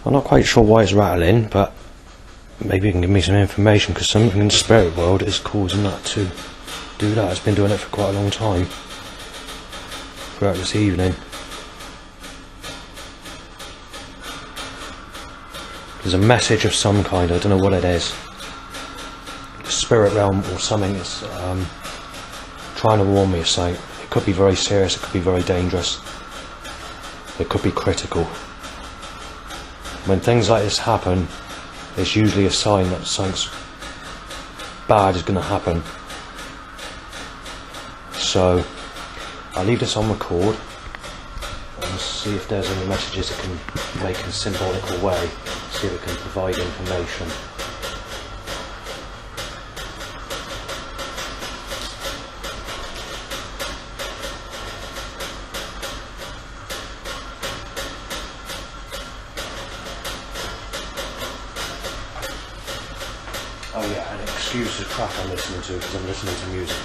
I'm not quite sure why it's rattling, but maybe you can give me some information, because something in the spirit world is causing that to do that. It's been doing it for quite a long time throughout this evening. There's a message of some kind, I don't know what it is. The spirit realm or something is trying to warn me of something. It could be very serious, it could be very dangerous, it could be critical. When things like this happen, it's usually a sign that something bad is going to happen. So I'll leave this on record and see if there's any messages it can make in a symbolical way, see if it can provide information. Oh yeah, and excuse the track I'm listening to, because I'm listening to music,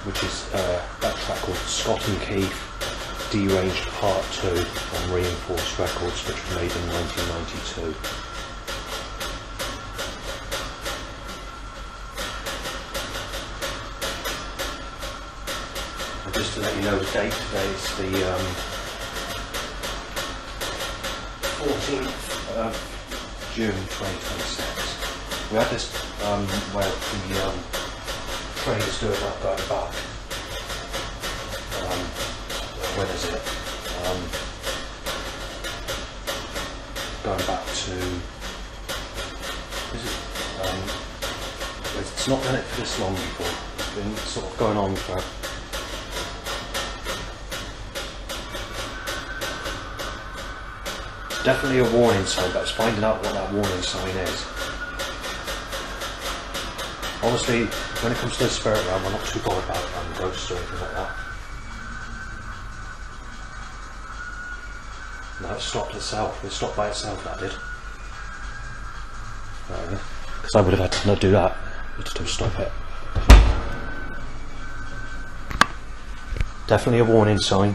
which is that track called Scott and Keith Deranged Part 2 on Reinforced Records, which was made in 1992. And just to let you know the date, today is the 14th of June 2026. We had this where the train is doing that going back. When is it? Going back to. Is it? It's not done it for this long before. It's been sort of going on for. It's definitely a warning sign, but it's finding out what that warning sign is. Honestly, when it comes to the spirit realm, I'm not too bothered about ghosts or anything like that. No, it stopped itself. It stopped by itself, that did. Because I would have had to not do that to stop it. Definitely a warning sign.